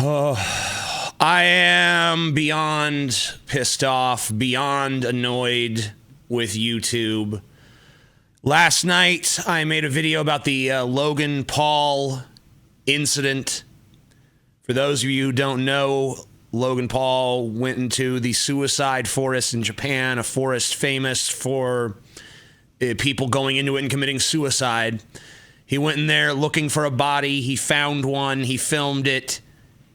I am beyond pissed off, beyond annoyed with YouTube. Last night, I made a video about the Logan Paul incident. For those of you who don't know, Logan Paul went into the suicide forest in Japan, a forest famous for people going into it and committing suicide. He went in there looking for a body. He found one. He filmed it.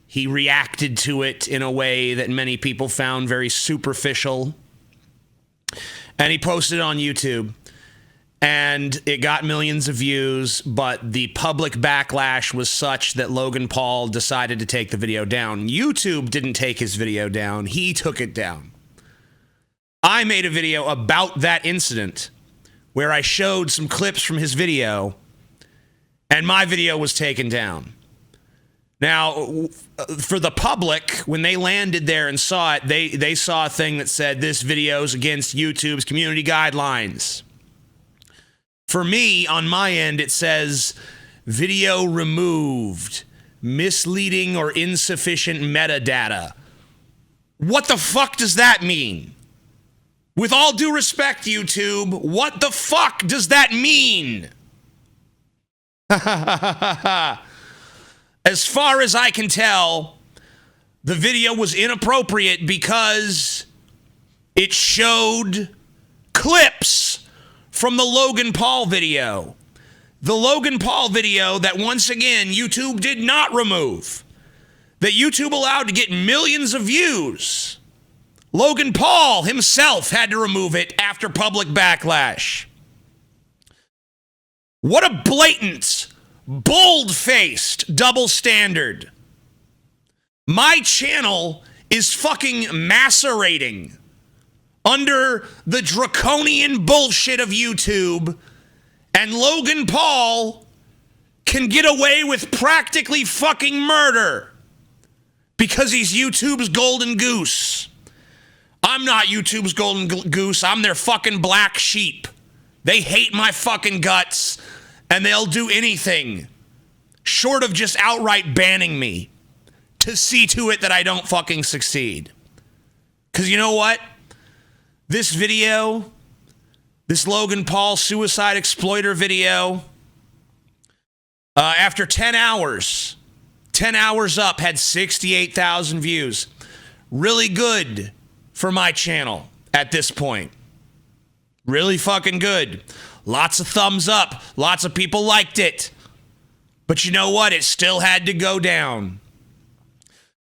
He reacted to it in a way that many people found very superficial. And he posted it on YouTube. And it got millions of views, but the public backlash was such that Logan Paul decided to take the video down. YouTube didn't take his video down. He took it down. I made a video about that incident where I showed some clips from his video, and my video was taken down. Now, for the public, when they landed there and saw it, they saw a thing that said, this video is against YouTube's community guidelines. For me, on my end, it says, video removed, misleading or insufficient metadata. What the fuck does that mean? With all due respect, YouTube, what the fuck does that mean? As far as I can tell, the video was inappropriate because it showed clips from the Logan Paul video. The Logan Paul video that, once again, YouTube did not remove. That YouTube allowed to get millions of views. Logan Paul himself had to remove it after public backlash. What a blatant, bold-faced double standard. My channel is fucking macerating under the draconian bullshit of YouTube, and Logan Paul can get away with practically fucking murder because he's YouTube's golden goose. I'm not YouTube's golden goose. I'm their fucking black sheep. They hate my fucking guts, and they'll do anything short of just outright banning me to see to it that I don't fucking succeed. Because you know what? This video, this Logan Paul suicide exploiter video, after 10 hours up, had 68,000 views. Really good for my channel at this point. Really fucking good. Lots of thumbs up. Lots of people liked it. But you know what? It still had to go down.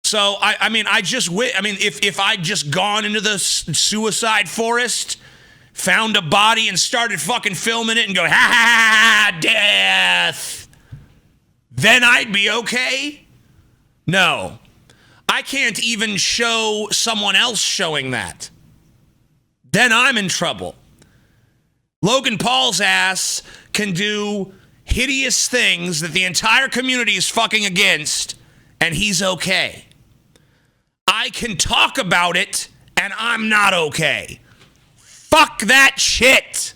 So, if I'd just gone into the suicide forest, found a body and started fucking filming it and go, ha, death, then I'd be okay? No. I can't even show someone else showing that. Then I'm in trouble. Logan Paul's ass can do hideous things that the entire community is fucking against, and he's okay. I can talk about it, and I'm not okay. Fuck that shit.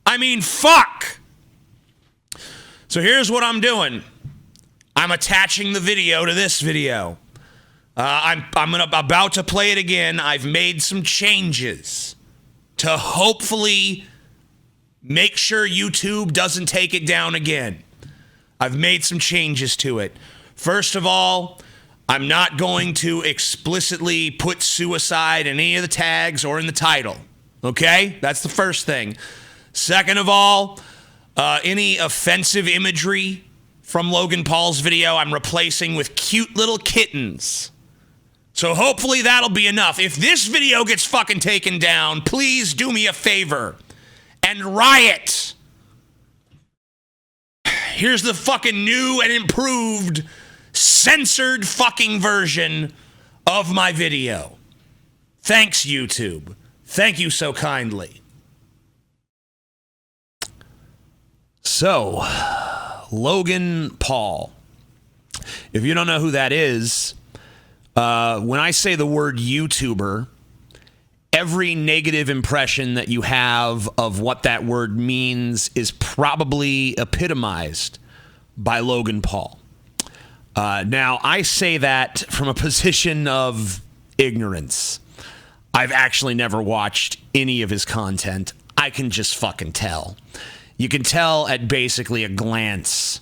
I mean, fuck. So here's what I'm doing. I'm attaching the video to this video. I'm about to play it again. I've made some changes to hopefully make sure YouTube doesn't take it down again. I've made some changes to it. First of all, I'm not going to explicitly put suicide in any of the tags or in the title. Okay? That's the first thing. Second of all, any offensive imagery from Logan Paul's video, I'm replacing with cute little kittens. So hopefully that'll be enough. If this video gets fucking taken down, please do me a favor and riot. Here's the fucking new and improved censored fucking version of my video. Thanks, YouTube. Thank you so kindly. So, Logan Paul. If you don't know who that is, when I say the word YouTuber, every negative impression that you have of what that word means is probably epitomized by Logan Paul. Now, I say that from a position of ignorance. I've actually never watched any of his content. I can just fucking tell. You can tell at basically a glance.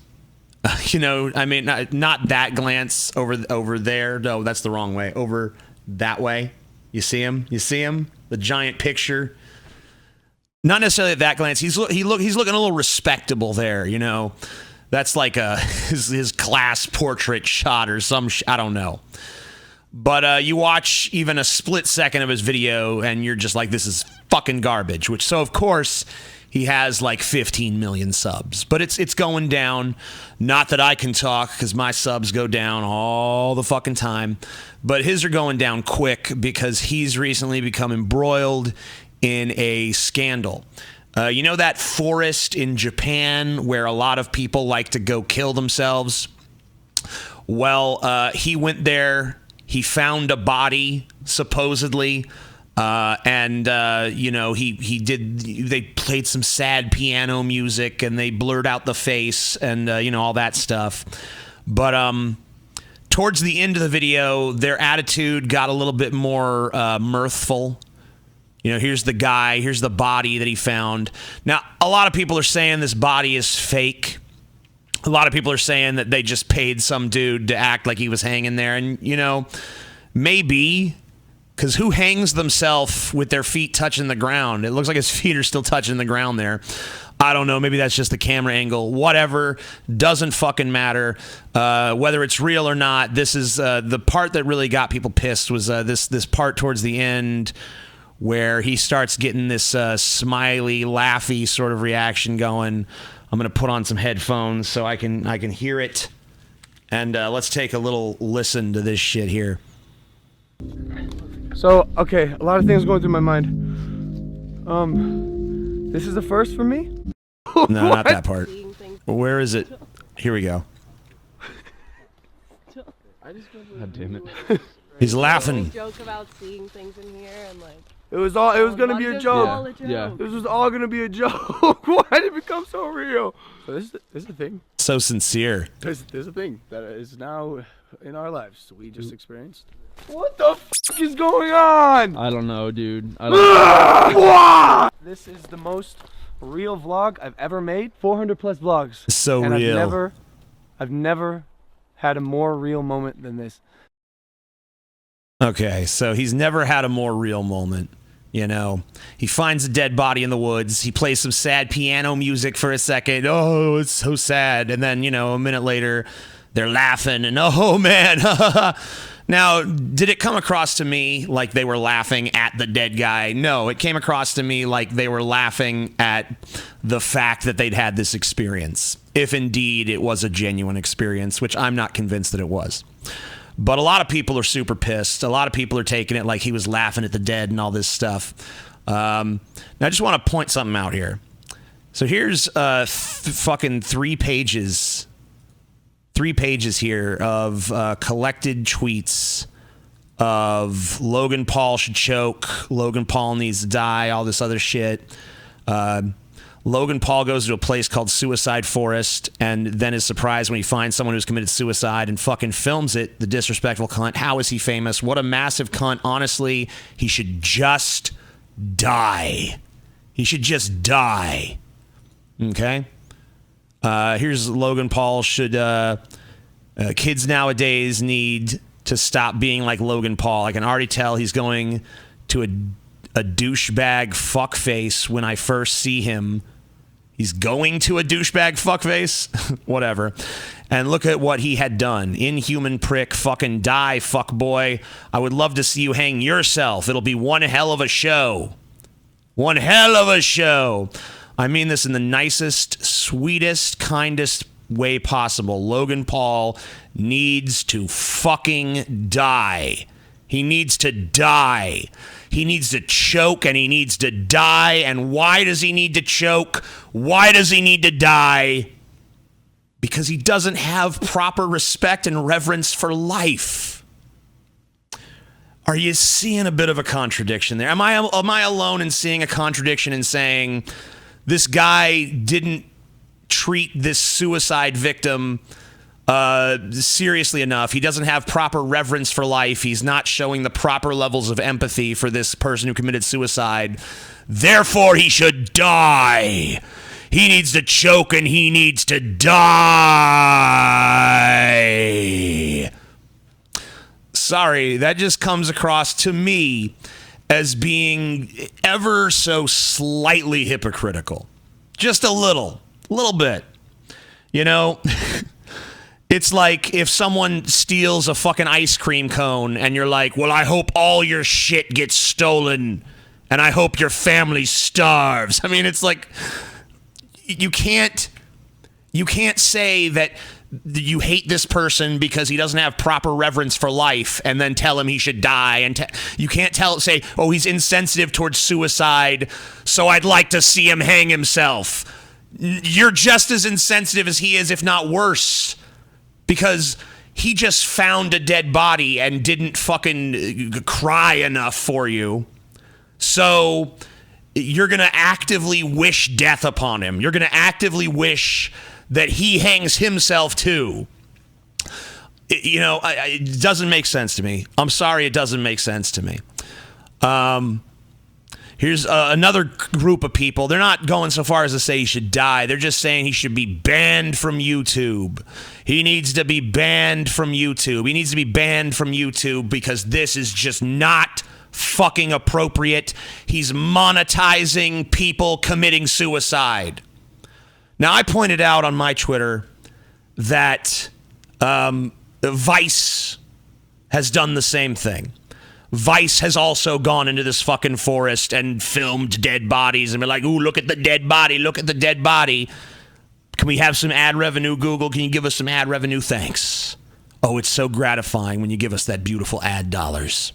I mean, not that glance over there. No, that's the wrong way. Over that way. You see him? The giant picture. Not necessarily at that glance. He's looking a little respectable there, That's like his class portrait shot or some I don't know. But you watch even a split second of his video and you're just like, this is fucking garbage. So of course he has like 15 million subs, but it's going down. Not that I can talk because my subs go down all the fucking time, but his are going down quick because he's recently become embroiled in a scandal. You know that forest in Japan where a lot of people like to go kill themselves? Well, he went there. He found a body, supposedly. They played some sad piano music and they blurred out the face and, all that stuff. But towards the end of the video, their attitude got a little bit more mirthful. Here's the guy, here's the body that he found. Now, a lot of people are saying this body is fake. A lot of people are saying that they just paid some dude to act like he was hanging there. And, maybe, because who hangs themselves with their feet touching the ground? It looks like his feet are still touching the ground there. I don't know. Maybe that's just the camera angle. Whatever. Doesn't fucking matter. Whether it's real or not, this is the part that really got people pissed was this part towards the end where he starts getting this smiley, laughy sort of reaction going. I'm going to put on some headphones so I can hear it. And let's take a little listen to this shit here. So, okay, a lot of things going through my mind. This is the first for me? No, not that part. Where is it? Here we go. God damn it. He's laughing. Joke about seeing things in here and like. It was gonna be a joke. Yeah. This was all gonna be a joke. Why did it become so real? So this is a thing. So sincere. There's a thing that is now in our lives we just experienced. What the f is going on? I don't know, dude. This is the most real vlog I've ever made. 400 plus vlogs. So and real. I've never had a more real moment than this. Okay, so he's never had a more real moment. He finds a dead body in the woods. He plays some sad piano music for a second. Oh, it's so sad. And then, a minute later, they're laughing and, oh, man. Now, did it come across to me like they were laughing at the dead guy? No, it came across to me like they were laughing at the fact that they'd had this experience. If indeed it was a genuine experience, which I'm not convinced that it was. But a lot of people are super pissed. A lot of people are taking it like he was laughing at the dead and all this stuff. Now, I just want to point something out here. So here's fucking 3 pages. 3 pages here of collected tweets of Logan Paul should choke, Logan Paul needs to die, all this other shit. Logan Paul goes to a place called Suicide Forest and then is surprised when he finds someone who's committed suicide and fucking films it, the disrespectful cunt. How is he famous? What a massive cunt. Honestly, he should just die. He should just die. Okay? Here's Logan Paul should... kids nowadays need to stop being like Logan Paul. I can already tell he's going to a douchebag fuckface when I first see him. He's going to a douchebag fuckface? Whatever. And look at what he had done. Inhuman prick, fucking die, fuckboy. I would love to see you hang yourself. It'll be one hell of a show. One hell of a show. I mean this in the nicest, sweetest, kindest way possible. Logan Paul needs to fucking die. He needs to die. He needs to choke and he needs to die. And why does he need to choke? Why does he need to die? Because he doesn't have proper respect and reverence for life. Are you seeing a bit of a contradiction there? Am I alone in seeing a contradiction in saying this guy didn't treat this suicide victim seriously enough. He doesn't have proper reverence for life. He's not showing the proper levels of empathy for this person who committed suicide. Therefore, he should die. He needs to choke and he needs to die. Sorry, that just comes across to me as being ever so slightly hypocritical. Just a little bit. You know, it's like if someone steals a fucking ice cream cone and you're like, well, I hope all your shit gets stolen and I hope your family starves. I mean, it's like, you can't say that you hate this person because he doesn't have proper reverence for life and then tell him he should die. And you can't say, oh, he's insensitive towards suicide, so I'd like to see him hang himself. You're just as insensitive as he is, if not worse, because he just found a dead body and didn't fucking cry enough for you. So you're going to actively wish death upon him. You're going to actively wish that he hangs himself too. It doesn't make sense to me. I'm sorry, it doesn't make sense to me. Here's another group of people. They're not going so far as to say he should die. They're just saying he should be banned from YouTube. He needs to be banned from YouTube. He needs to be banned from YouTube because this is just not fucking appropriate. He's monetizing people committing suicide. Now, I pointed out on my Twitter that Vice has done the same thing. Vice has also gone into this fucking forest and filmed dead bodies and been like, ooh, look at the dead body, look at the dead body. Can we have some ad revenue, Google? Can you give us some ad revenue? Thanks. Oh, it's so gratifying when you give us that beautiful ad dollars.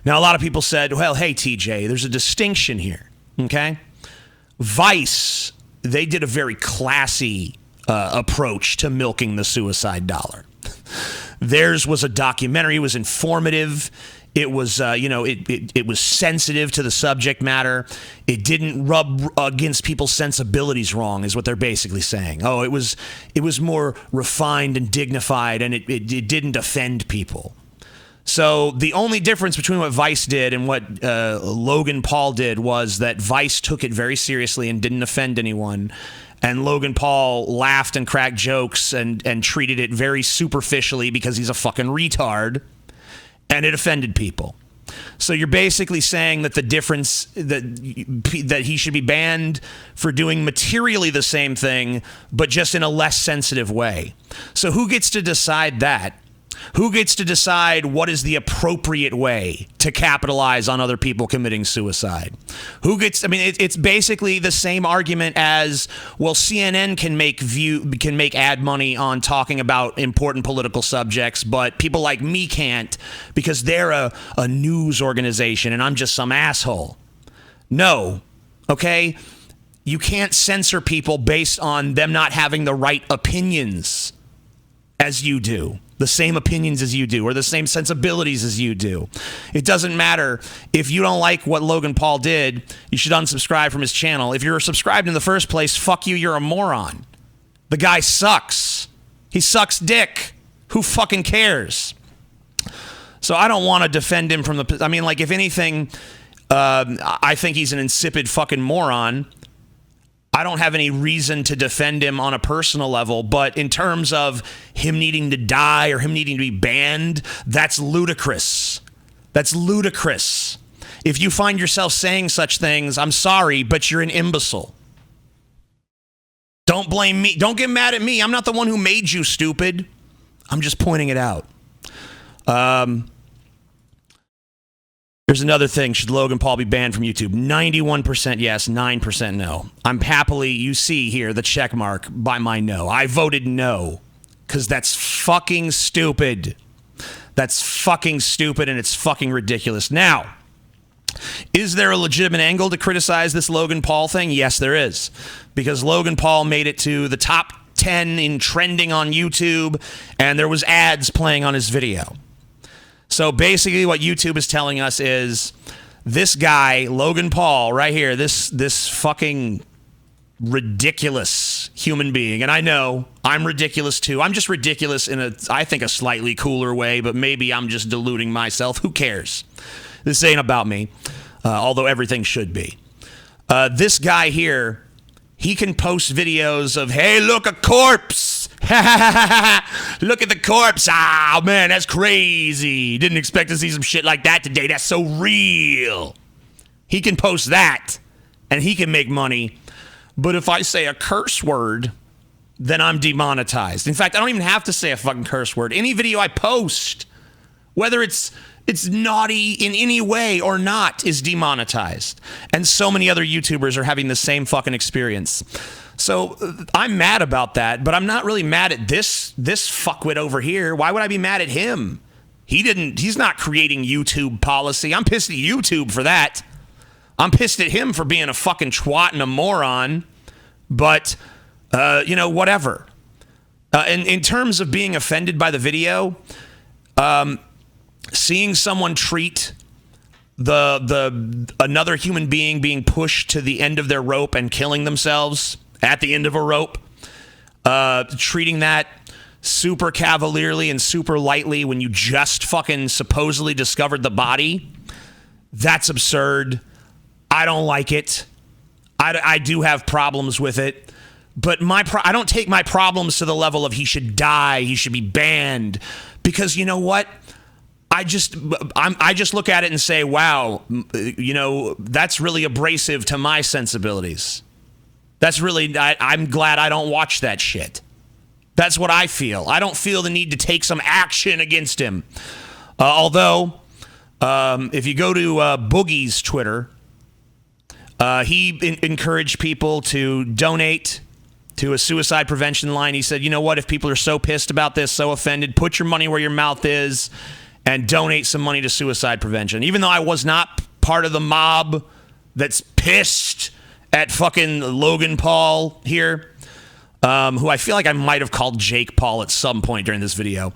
Now, a lot of people said, well, hey, TJ, there's a distinction here, okay? Vice, they did a very classy approach to milking the suicide dollar. Theirs was a documentary. It was informative. It was, it was sensitive to the subject matter. It didn't rub against people's sensibilities wrong, is what they're basically saying. Oh, it was more refined and dignified, and it didn't offend people. So the only difference between what Vice did and what Logan Paul did was that Vice took it very seriously and didn't offend anyone. And Logan Paul laughed and cracked jokes and treated it very superficially because he's a fucking retard. And it offended people. So you're basically saying that the difference, that he should be banned for doing materially the same thing, but just in a less sensitive way. So who gets to decide that? Who gets to decide what is the appropriate way to capitalize on other people committing suicide? It's basically the same argument as, well, CNN can make ad money on talking about important political subjects, but people like me can't because they're a news organization and I'm just some asshole. No, okay? You can't censor people based on them not having the right opinions as you do. The same opinions as you do, or the same sensibilities as you do. It doesn't matter. If you don't like what Logan Paul did, you should unsubscribe from his channel. If you're subscribed in the first place, fuck you, you're a moron. The guy sucks. He sucks dick. Who fucking cares? So I don't want to defend him from if anything, I think he's an insipid fucking moron. I don't have any reason to defend him on a personal level, but in terms of him needing to die or him needing to be banned, that's ludicrous. That's ludicrous. If you find yourself saying such things, I'm sorry, but you're an imbecile. Don't blame me. Don't get mad at me. I'm not the one who made you stupid. I'm just pointing it out. There's another thing. Should Logan Paul be banned from YouTube? 91% yes, 9% no. I'm happily, you see here, the check mark by my no. I voted no because that's fucking stupid. That's fucking stupid and it's fucking ridiculous. Now, is there a legitimate angle to criticize this Logan Paul thing? Yes, there is. Because Logan Paul made it to the top 10 in trending on YouTube and there was ads playing on his video. So basically what YouTube is telling us is this guy, Logan Paul, right here, this fucking ridiculous human being, and I know I'm ridiculous too. I'm just ridiculous in I think, a slightly cooler way, but maybe I'm just deluding myself. Who cares? This ain't about me, although everything should be. This guy here, he can post videos of, hey, look, a corpse. Look at the corpse. Ah, man, that's crazy. Didn't expect to see some shit like that today. That's so real. He can post that, and he can make money. But if I say a curse word, then I'm demonetized. In fact, I don't even have to say a fucking curse word. Any video I post, whether it's naughty in any way or not, is demonetized. And so many other YouTubers are having the same fucking experience. So I'm mad about that, but I'm not really mad at this fuckwit over here. Why would I be mad at him? He's not creating YouTube policy. I'm pissed at YouTube for that. I'm pissed at him for being a fucking twat and a moron, but, whatever. In terms of being offended by the video, seeing someone treat another human being pushed to the end of their rope and killing themselves at the end of a rope, treating that super cavalierly and super lightly when you just fucking supposedly discovered the body, that's absurd. I don't like it. I do have problems with it, but I don't take my problems to the level of he should die, he should be banned, because you know what? I just look at it and say, wow, that's really abrasive to my sensibilities. That's really, I'm glad I don't watch that shit. That's what I feel. I don't feel the need to take some action against him. Although, if you go to Boogie's Twitter, he encouraged people to donate to a suicide prevention line. He said, you know what, if people are so pissed about this, so offended, put your money where your mouth is and donate some money to suicide prevention. Even though I was not part of the mob that's pissed at fucking Logan Paul here, who I feel like I might have called Jake Paul at some point during this video.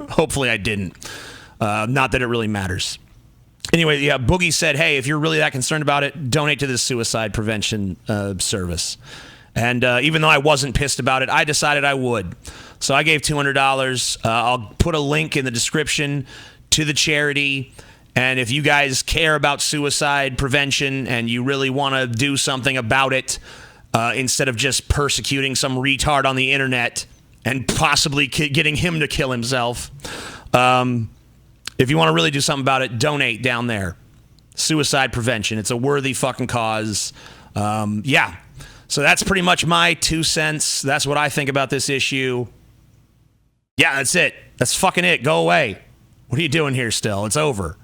Hopefully I didn't. Not that it really matters. Anyway, yeah, Boogie said, hey, if you're really that concerned about it, donate to this suicide prevention service. And even though I wasn't pissed about it, I decided I would. So I gave $200. I'll put a link in the description to the charity. And if you guys care about suicide prevention and you really want to do something about it, instead of just persecuting some retard on the internet and possibly getting him to kill himself, if you want to really do something about it, donate down there. Suicide prevention. It's a worthy fucking cause. Yeah. So that's pretty much my 2 cents. That's what I think about this issue. Yeah, that's it. That's fucking it. Go away. What are you doing here still? It's over.